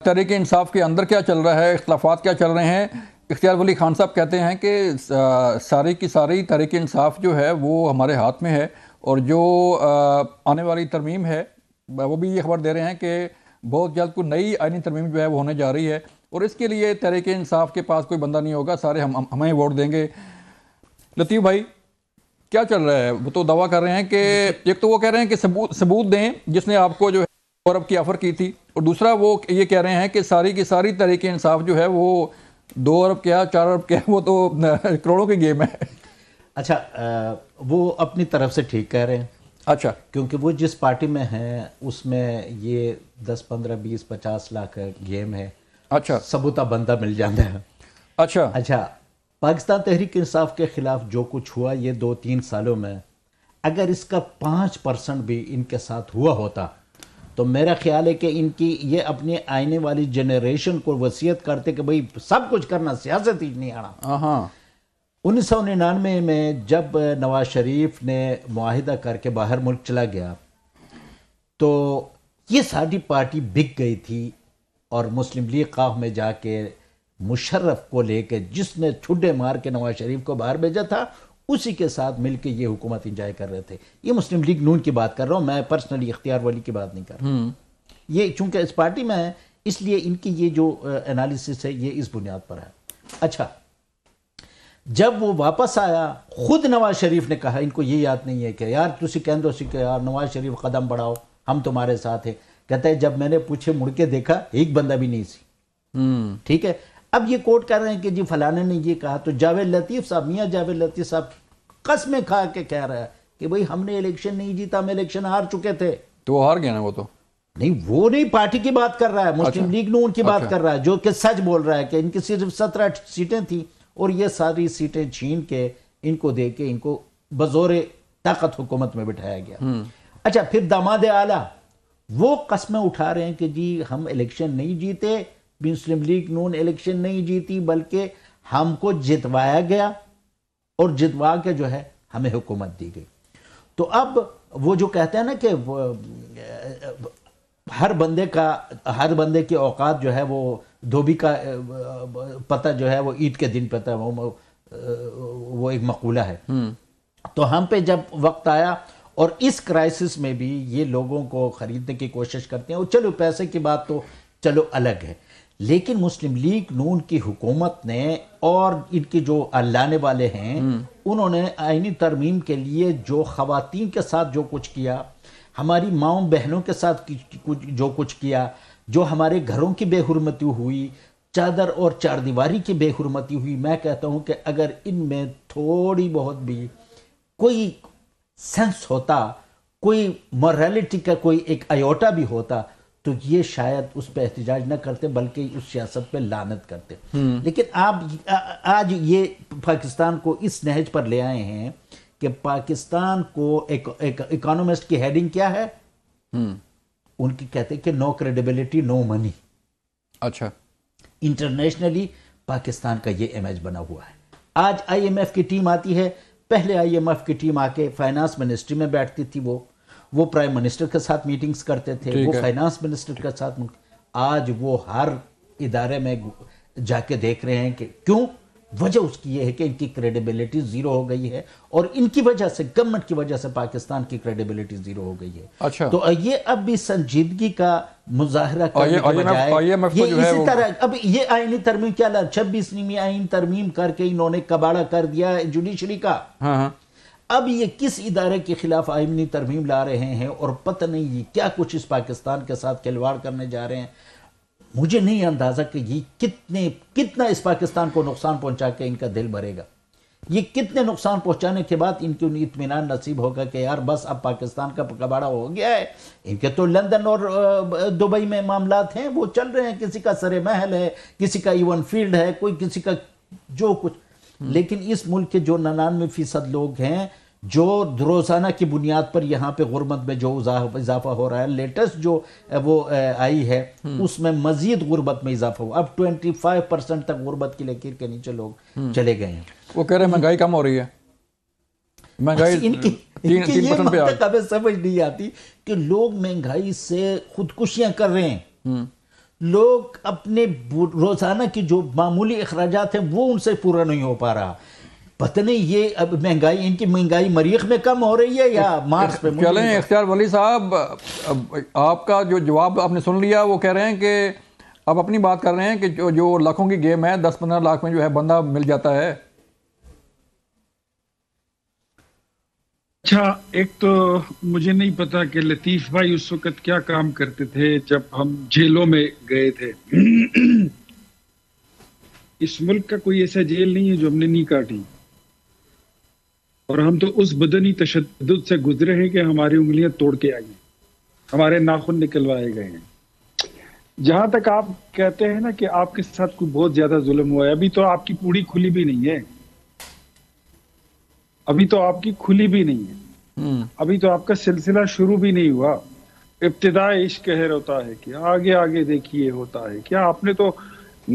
تحریک انصاف کے اندر کیا چل رہا ہے، اختلافات کیا چل رہے ہیں؟ اختیار ولی خان صاحب کہتے ہیں کہ ساری کی ساری تحریک انصاف جو ہے وہ ہمارے ہاتھ میں ہے، اور جو آنے والی ترمیم ہے وہ بھی یہ خبر دے رہے ہیں کہ بہت جلد کوئی نئی آئینی ترمیم جو ہے وہ ہونے جا رہی ہے، اور اس کے لیے تحریک انصاف کے پاس کوئی بندہ نہیں ہوگا، سارے ہمیں ووٹ دیں گے۔ لطیف بھائی کیا چل رہا ہے؟ وہ تو دعویٰ کر رہے ہیں کہ ایک تو وہ کہہ رہے ہیں کہ ثبوت دیں جس نے آپ کو جو ہے 2 ارب کی آفر کی تھی، اور دوسرا وہ یہ کہہ رہے ہیں کہ ساری کی ساری تحریک انصاف جو ہے وہ 2 ارب کیا 4 ارب کیا، وہ تو کروڑوں کی گیم ہے۔ اچھا وہ اپنی طرف سے ٹھیک کہہ رہے ہیں، اچھا، کیونکہ وہ جس پارٹی میں ہیں اس میں یہ 10 15 20 50 لاکھ گیم ہے۔ اچھا ثبوتہ بندہ مل جاتا ہے۔ اچھا پاکستان تحریک انصاف کے خلاف جو کچھ ہوا یہ 2-3 سالوں میں، اگر اس کا 5% بھی ان کے ساتھ ہوا ہوتا تو میرا خیال ہے کہ ان کی یہ اپنے آنے والی جنریشن کو وصیت کرتے کہ بھئی سب کچھ کرنا، سیاست ہی نہیں آنا۔ 1999 میں جب نواز شریف نے معاہدہ کر کے باہر ملک چلا گیا تو یہ ساری پارٹی بک گئی تھی، اور مسلم لیگ قاف میں جا کے مشرف کو لے کے جس نے ٹھڈے مار کے نواز شریف کو باہر بھیجا تھا اسی کے ساتھ مل کے یہ حکومت انجوائے کر رہے تھے۔ یہ مسلم لیگ نون کی بات کر رہا ہوں، میں پرسنلی اختیار ولی کی بات نہیں کر رہا۔ یہ چونکہ اس پارٹی میں ہے اس لیے ان کی یہ جو انالیسس ہے یہ اس بنیاد پر ہے۔ اچھا جب وہ واپس آیا خود نواز شریف نے کہا، ان کو یہ یاد نہیں ہے کہ یار تسی کہندو سی کہ یار نواز شریف قدم بڑھاؤ ہم تمہارے ساتھ ہیں، کہتا ہے جب میں نے پوچھے مڑ کے دیکھا ایک بندہ بھی نہیں سی۔ ٹھیک ہے، اب یہ کوٹ کر رہے ہیں کہ جی فلانے نے یہ کہا، تو جاوید لطیف صاحب، میاں جاوید لطیف صاحب قسمیں کھا کے کہہ رہا ہے کہ بھئی ہم نے الیکشن نہیں جیتا، ہم الیکشن ہار چکے تھے۔ تو وہ ہار گیا نا؟ وہ تو نہیں، وہ نہیں، پارٹی کی بات کر رہا ہے، مسلم لیگ نون کی بات کر رہا ہے، جو کہ سچ بول رہا ہے کہ ان کی صرف 17 سیٹیں تھیں اور یہ ساری سیٹیں چھین کے ان کو دے کے ان کو بزور طاقت حکومت میں بٹھایا گیا۔ اچھا پھر داماد اعلیٰ وہ قسمیں اٹھا رہے ہیں کہ جی ہم الیکشن نہیں جیتے، مسلم لیگ نون الیکشن نہیں جیتی بلکہ ہم کو جتوایا گیا اور جتوا کے جو ہے ہمیں حکومت دی گئی۔ تو اب وہ جو کہتے ہیں نا کہ ہر بندے کے اوقات جو ہے وہ دھوبی کا پتہ جو ہے وہ عید کے دن پتہ، وہ ایک مقولہ ہے۔ تو ہم پہ جب وقت آیا اور اس کرائسس میں بھی یہ لوگوں کو خریدنے کی کوشش کرتے ہیں، اور چلو پیسے کی بات تو چلو الگ ہے، لیکن مسلم لیگ نون کی حکومت نے اور ان کی جو لانے والے ہیں انہوں نے آئینی ترمیم کے لیے جو خواتین کے ساتھ جو کچھ کیا، ہماری ماؤں بہنوں کے ساتھ جو کچھ کیا، جو ہمارے گھروں کی بے حرمتی ہوئی، چادر اور چار دیواری کی بے حرمتی ہوئی، میں کہتا ہوں کہ اگر ان میں تھوڑی بہت بھی کوئی سینس ہوتا، کوئی موریلٹی کا کوئی ایک ایوٹا بھی ہوتا تو یہ شاید اس پہ احتجاج نہ کرتے بلکہ اس سیاست پہ لعنت کرتے۔ لیکن آپ آج یہ پاکستان کو اس نہج پر لے آئے ہیں کہ پاکستان کو اکانومسٹ کی ہیڈنگ کیا ہے؟ ان کی کہتے ہیں کہ نو کریڈیبلٹی نو منی۔ اچھا، انٹرنیشنلی پاکستان کا یہ امیج بنا ہوا ہے۔ آج آئی ایم ایف کی ٹیم آتی ہے، پہلے آئی ایم ایف کی ٹیم آ کے فائنانس منسٹری میں بیٹھتی تھی، وہ پرائم منسٹر کے ساتھ میٹنگز کرتے تھے، وہ فائنانس منسٹر کے ساتھ، آج وہ ہر ادارے میں جا کے دیکھ رہے ہیں کہ کیوں؟ وجہ اس کی یہ ہے کہ ان کی کریڈیبلٹی زیرو ہو گئی ہے، اور ان کی وجہ سے، گورنمنٹ کی وجہ سے پاکستان کی کریڈیبلٹی زیرو ہو گئی ہے۔ اچھا، تو یہ اب بھی سنجیدگی کا مظاہرہ کرنے کے بجائے یہ اسی طرح اب یہ آئینی ترمیم کیا 26ویں آئین ترمیم کر کے انہوں نے کباڑا کر دیا جوڈیشری کا۔ اب یہ کس ادارے کے خلاف آئینی ترمیم لا رہے ہیں اور پتہ نہیں یہ کیا کچھ اس پاکستان کے ساتھ کھلواڑ کرنے جا رہے ہیں۔ مجھے نہیں اندازہ کہ یہ کتنا اس پاکستان کو نقصان پہنچا کے ان کا دل بھرے گا، یہ کتنے نقصان پہنچانے کے بعد ان کو اطمینان نصیب ہوگا کہ یار بس اب پاکستان کا کباڑا ہو گیا ہے۔ ان کے تو لندن اور دبئی میں معاملات ہیں، وہ چل رہے ہیں، کسی کا سر محل ہے، کسی کا ایون فیلڈ ہے، کوئی کسی کا جو کچھ، لیکن اس ملک کے جو 99% لوگ ہیں جو روزانہ کی بنیاد پر یہاں پہ غربت میں جو اضافہ ہو رہا ہے، لیٹسٹ جو وہ آئی ہے اس میں مزید غربت میں اضافہ ہوا، اب 25% تک غربت کی لکیر کے نیچے لوگ چلے گئے ہیں۔ وہ کہہ رہے ہیں مہنگائی کم ہو رہی ہے، مہنگائی ان کی یہ منطق ہمیں سمجھ نہیں آتی کہ لوگ مہنگائی سے خودکشیاں کر رہے ہیں، لوگ اپنے روزانہ کی جو معمولی اخراجات ہیں وہ ان سے پورا نہیں ہو پا رہا. پتہ نہیں یہ اب مہنگائی، ان کی مہنگائی مریخ میں کم ہو رہی ہے یا مارس پہ. چلیں اختیار ولی صاحب، آپ کا جو جواب آپ نے سن لیا. وہ کہہ رہے ہیں کہ آپ اپنی بات کر رہے ہیں کہ جو لاکھوں کی گیم ہے 10-15 لاکھ میں جو ہے بندہ مل جاتا ہے. اچھا، ایک تو مجھے نہیں پتا کہ لطیف بھائی اس وقت کیا کام کرتے تھے جب ہم جیلوں میں گئے تھے. اس ملک کا کوئی ایسا جیل نہیں ہے جو ہم نے نہیں کاٹی، اور ہم تو اس بدنی تشدد سے گزرے ہیں کہ ہماری انگلیاں توڑ کے آئی ہیں، ہمارے ناخن نکلوائے گئے ہیں. جہاں تک آپ کہتے ہیں نا کہ آپ کے ساتھ کوئی بہت زیادہ ظلم ہوا ہے، ابھی تو آپ کی پوڑی کھلی بھی نہیں ہے، ابھی تو آپ کی کھلی بھی نہیں ہے، ابھی تو آپ کا سلسلہ شروع بھی نہیں ہوا. ابتدا عشق کہر ہوتا ہے کہ آگے آگے دیکھیے ہوتا ہے کیا. آپ نے تو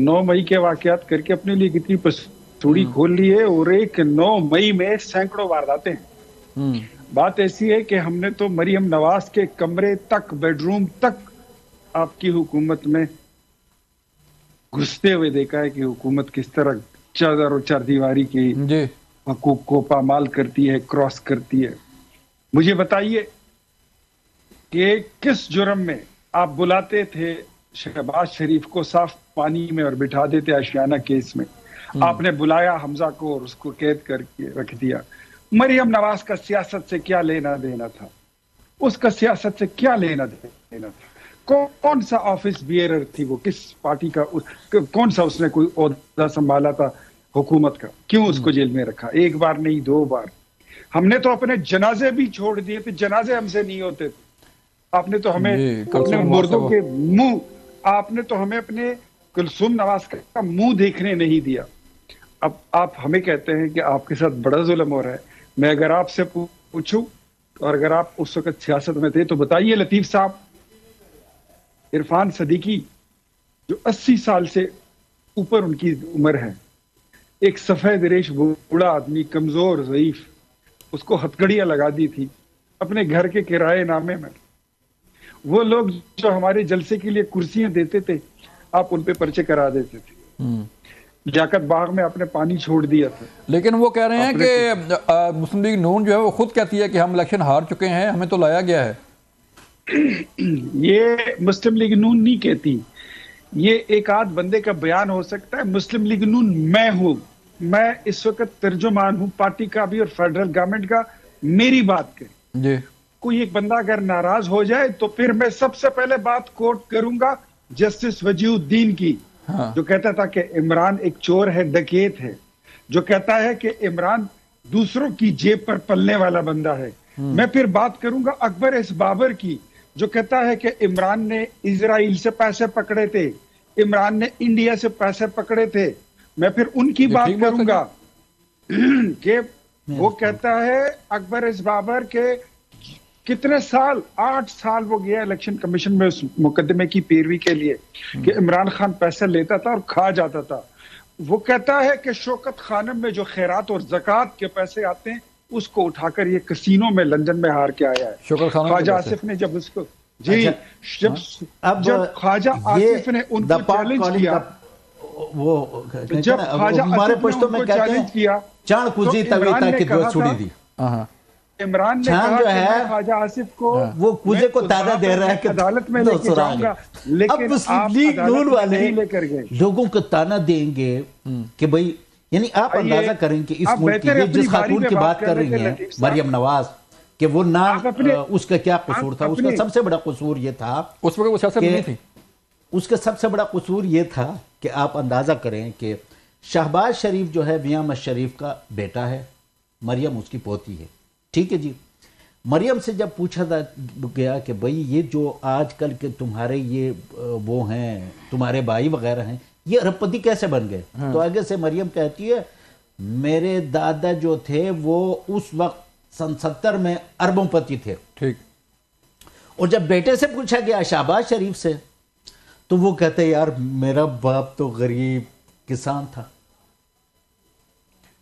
9 مئی کے واقعات کر کے اپنے لیے کتنی پسوڑی کھول لی ہے، اور ایک 9 مئی میں سینکڑوں وارداتیں ہیں. بات ایسی ہے کہ ہم نے تو مریم نواز کے کمرے تک، بیڈ روم تک آپ کی حکومت میں گھستے ہوئے دیکھا ہے کہ حکومت کس طرح چادر اور چار دیواری کی حقوق کو پامال کرتی ہے، کراس کرتی ہے. مجھے بتائیے کہ کس جرم میں آپ بلاتے تھے شہباز شریف کو صاف پانی میں اور بٹھا دیتے آشیانہ کیس میں. آپ نے بلایا حمزہ کو اور اس کو قید کر کے رکھ دیا. مریم نواز کا سیاست سے کیا لینا دینا تھا؟ اس کا سیاست سے کیا لینا دینا تھا؟ کون سا آفس بیئرر تھی وہ، کس پارٹی کا، کون سا اس نے کوئی عہدہ سنبھالا تھا حکومت کا؟ کیوں اس کو جیل میں رکھا؟ 1 بار نہیں 2 بار. ہم نے تو اپنے جنازے بھی چھوڑ دیے تھے، جنازے ہم سے نہیں ہوتے تھے. آپ نے تو ہمیں اپنے مردوں کے منہ، آپ نے تو ہمیں اپنے کلثوم نواز کا منہ دیکھنے نہیں دیا. اب آپ ہمیں کہتے ہیں کہ آپ کے ساتھ بڑا ظلم ہو رہا ہے. میں اگر آپ سے پوچھوں، اور اگر آپ اس وقت سیاست میں تھے، تو بتائیے لطیف صاحب، عرفان صدیقی جو 80 سال سے اوپر ان کی عمر ہے، ایک سفید ریش بوڑھا آدمی، کمزور ضعیف، اس کو ہتھکڑیاں لگا دی تھی اپنے گھر کے کرائے نامے میں. وہ لوگ جو ہمارے جلسے کے لیے کرسیاں دیتے تھے، آپ ان پہ پرچے کرا دیتے تھے. لیاقت باغ میں آپ نے پانی چھوڑ دیا تھا. لیکن وہ کہہ رہے ہیں کہ مسلم لیگ نون جو ہے وہ خود کہتی ہے کہ ہم الیکشن ہار چکے ہیں، ہمیں تو لایا گیا ہے. یہ مسلم لیگ نون نہیں کہتی، یہ ایک آدھ بندے کا بیان ہو سکتا ہے. مسلم لیگ نون میں ہوں، میں اس وقت ترجمان ہوں پارٹی کا بھی اور فیڈرل گورنمنٹ کا. میری بات کریں جی، کوئی ایک بندہ اگر ناراض ہو جائے تو پھر میں سب سے پہلے بات کوٹ کروں گا جسٹس وجیہ الدین کی، جو کہتا تھا کہ عمران ایک چور ہے، ڈکیت ہے، جو کہتا ہے کہ عمران دوسروں کی جیب پر پلنے والا بندہ ہے. میں پھر بات کروں گا اکبر ایس بابر کی، جو کہتا ہے کہ عمران نے اسرائیل سے پیسے پکڑے تھے، عمران نے انڈیا سے پیسے پکڑے تھے. میں پھر ان کی بات کروں گا کہ وہ کہتا ہے اکبر ایس بابر کے کتنے سال، 8 سال وہ گیا الیکشن کمیشن میں اس مقدمے کی پیروی کے لیے کہ عمران خان پیسے لیتا تھا اور کھا جاتا تھا. وہ کہتا ہے کہ شوکت خانم میں جو خیرات اور زکوٰۃ کے پیسے آتے ہیں اس کو اٹھا کر یہ کسینوں میں لندن میں ہار کے آیا ہے. خواجہ آصف نے جب اس کو جب خواجہ آصف نے ان کو چیلنج کیا، جب خواجہ آصف نے ان کو چیلنج کیا، عمران نے کہا کہ میں خواجہ آصف کو وہ کوزے کو تانا دے رہا ہے کہ عدالت میں لے کے جاؤں گا، لیکن آپ عدالت میں نہیں لے کر گئے. لوگوں کو تانا دیں گے کہ بھئی، یعنی آپ اندازہ کریں کہ اس ملک کی جس خاتون کی بات کر رہی ہیں مریم نواز، کہ وہ نام اس کا کیا قصور تھا؟ اس کا سب سے بڑا قصور یہ تھا، اس وقت وہ سیاست نہیں تھی، اس کا سب سے بڑا قصور یہ تھا کہ آپ اندازہ کریں کہ شہباز شریف جو ہے میاں مشرف شریف کا بیٹا ہے، مریم اس کی پوتی ہے. ٹھیک ہے جی. مریم سے جب پوچھا گیا کہ بھئی یہ جو آج کل کے تمہارے یہ وہ ہیں، تمہارے بھائی وغیرہ ہیں، یہ ارب پتی کیسے بن گئے؟ تو آگے سے مریم کہتی ہے میرے دادا جو تھے وہ اس وقت سن 70 میں اربوں پتی تھے. ٹھیک. اور جب بیٹے سے پوچھا گیا شہباز شریف سے، تو وہ کہتے یار میرا باپ تو غریب کسان تھا.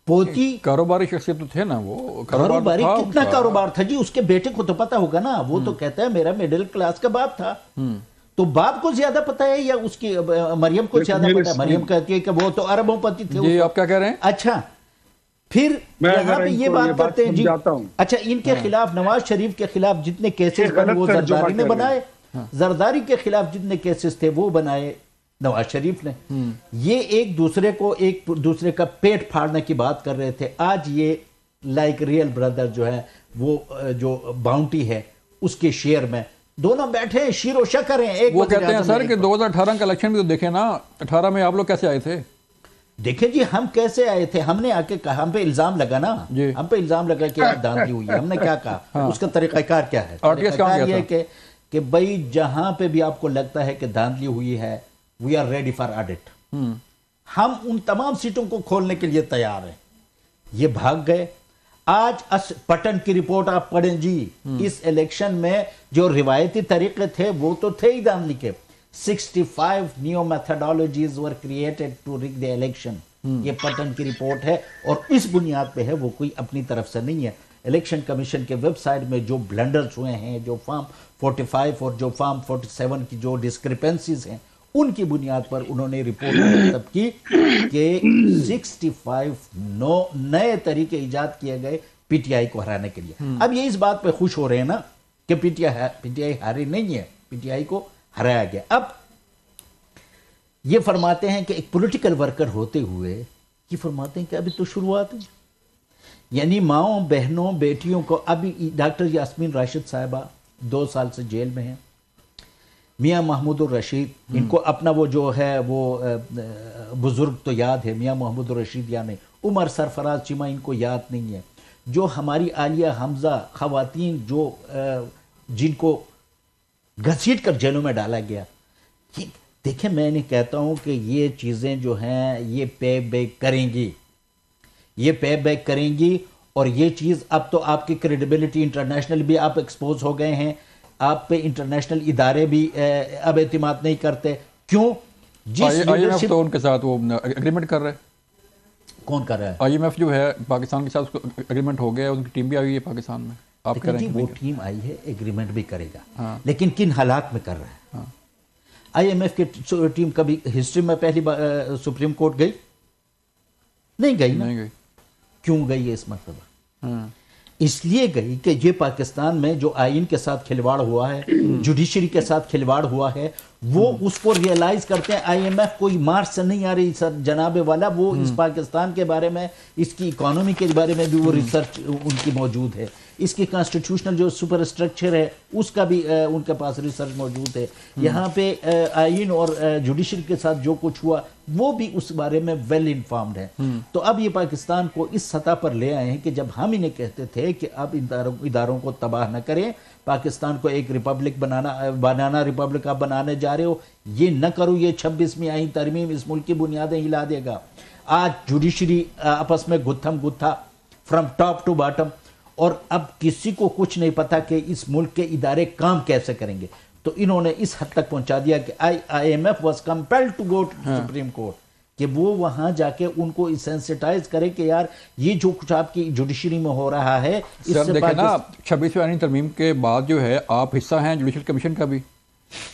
پوتی کاروباری شخصیت تو تھے نا، وہ کاروباری کتنا کاروبار تھا جی، اس کے بیٹے کو تو پتا ہوگا نا. وہ تو کہتا ہے میرا میڈل کلاس کا باپ تھا. تو باپ کو زیادہ پتہ ہے یا اس کی مریم کو زیادہ پتہ ہے؟ مریم کہتی ہے کہ وہ تو اربوں پتی تھے. جی آپ کیا کہہ رہے ہیں؟ اچھا پھر یہاں پہ یہ بات کرتے ہیں جی. اچھا ان کے خلاف نواز شریف کے خلاف جتنے کیسز وہ زرداری نے بنائے, زرداری کے خلاف جتنے کیسز تھے وہ بنائے نواز شریف نے. یہ ایک دوسرے کا پیٹ پھاڑنے کی بات کر رہے تھے. آج یہ لائک ریئل بردر جو ہے وہ جو باؤنٹی ہے اس کے شیئر میں دونوں بیٹھے ہیں, شیر و شکر ہیں. وہ کہتے ہیں سر کہ 2018 کا الیکشن بھی تو دیکھیں نا, 18 میں آپ لوگ کیسے آئے تھے؟ دیکھیں جی ہم کیسے آئے تھے, ہم نے آ کے کہا, ہم پہ الزام لگا نا, ہم پہ الزام لگا کہ آپ دھاندلی ہوئی ہے. ہم نے کیا کہا, اس کا طریقہ کار کیا ہے؟ طریقہ کار یہ کہ بھئی جہاں پہ بھی آپ کو لگتا ہے کہ دھاندلی ہوئی ہے, we are ready for audit. ہم ان تمام سیٹوں کو کھولنے کے لیے تیار ہیں. یہ بھاگ گئے. آج پٹن کی رپورٹ آپ پڑھیں جی, اس الیکشن میں جو روایتی طریقے تھے وہ تو تھے ہی دھاندلی کے. 65 new methodologies were created to rig the election. یہ پٹن کی رپورٹ ہے اور اس بنیاد پہ ہے, وہ کوئی اپنی طرف سے نہیں ہے. الیکشن کمیشن کے ویب سائٹ میں جو بلنڈرز ہوئے ہیں, جو فارم 45 اور جو فارم 47 کی جو ڈسکرپنسیز ہیں, ان کی بنیاد پر انہوں نے رپورٹ مرتب کی کہ 65 نئے طریقے ایجاد کیے گئے پی ٹی آئی کو ہرانے کے لیے. اب یہ اس بات پہ خوش ہو رہے ہیں نا کہ پی ٹی آئی ہاری نہیں ہے, پی ٹی آئی کو ہرایا گیا. اب یہ فرماتے ہیں کہ ایک پولیٹیکل ورکر ہوتے ہوئے یہ فرماتے ہیں کہ ابھی تو شروعات ہے. یعنی ماؤں بہنوں بیٹیوں کو, ابھی ڈاکٹر یاسمین راشد صاحبہ 2 سال سے جیل میں ہیں. میاں محمود الرشید, ان کو اپنا وہ جو ہے وہ بزرگ تو یاد ہے, میاں محمود الرشید یا نہیں, عمر سرفراز چیمہ ان کو یاد نہیں ہے. جو ہماری عالیہ حمزہ خواتین جو جن کو گھسیٹ کر جیلوں میں ڈالا گیا. دیکھیں میں نہیں کہتا ہوں کہ یہ چیزیں جو ہیں یہ پے بیک کریں گی, یہ پے بیک کریں گی. اور یہ چیز اب تو آپ کی کریڈیبلٹی انٹرنیشنل بھی آپ ایکسپوز ہو گئے ہیں, آپ پہ انٹرنیشنل ادارے بھی اب اعتماد نہیں کرتے. کیوں؟ آئی ایم ایف تو ان کے ساتھ وہ اگریمنٹ کر رہے. کون کر رہا ہے؟ آئی ایم ایف جو ہے پاکستان کے ساتھ اگریمنٹ ہو گیا, ان کی ٹیم بھی آئی ہے پاکستان میں. آپ کہہ رہے ہیں وہ ٹیم آئی ہے, اگریمنٹ بھی کرے گا, لیکن کن حالات میں کر رہا ہے؟ آئی ایم ایف کی ٹیم کبھی ہسٹری میں پہلی بار سپریم کورٹ گئی نہیں گئی. کیوں گئی ہے اس مرتبہ؟ اس لیے گئی کہ یہ پاکستان میں جو آئین کے ساتھ کھلواڑ ہوا ہے, جوڈیشری کے ساتھ کھلواڑ ہوا ہے, وہ اس کو ریئلائز کرتے ہیں. آئی ایم ایف کوئی مارچ سے نہیں آ رہی سر جناب والا, وہ اس پاکستان کے بارے میں, اس کی اکانومی کے بارے میں بھی وہ ریسرچ ان کی موجود ہے. اس کی کانسٹیٹیوشنل جو سپر اسٹرکچر ہے اس کا بھی ان کے پاس ریسرچ موجود ہے. یہاں پہ آئین اور جوڈیشری کے ساتھ جو کچھ ہوا وہ بھی اس بارے میں ویل انفارمڈ ہے. تو اب یہ پاکستان کو اس سطح پر لے آئے ہیں کہ جب ہم انہیں کہتے تھے کہ اب اداروں کو تباہ نہ کریں, پاکستان کو ایک ریپبلک بنانا ریپبلک آپ بنانے جا رہے ہو, یہ نہ کرو, یہ 26ویں آئین ترمیم اس ملک کی بنیادیں ہلا دے گا. آج جوڈیشری آپس میں گتھم گتھا فرام ٹاپ ٹو باٹم, اور اب کسی کو کچھ نہیں پتا کہ اس ملک کے ادارے کام کیسے کریں گے. تو انہوں نے اس حد تک پہنچا دیا کہ I M F was compelled to go to Supreme Court, کہ وہ وہاں جا کے ان کو سینسٹائز کرے کہ یار یہ جو کچھ آپ کی جوڈیشری میں ہو رہا ہے. سر دیکھیں نا 26ویں آئین ترمیم کے بعد جو ہے آپ حصہ ہیں جوڈیشل کمیشن کا بھی,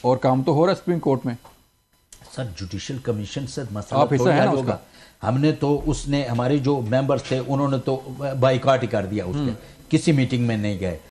اور کام تو ہو رہا ہے سپریم کورٹ میں. سر جوڈیشل کمیشن سے مسئلہ تھوڑا حل ہوگا. ہم نے تو اس نے ہمارے جو ممبرز تھے انہوں نے تو بائیکاٹ ہی کر دیا, اس کے کسی میٹنگ میں نہیں گئے.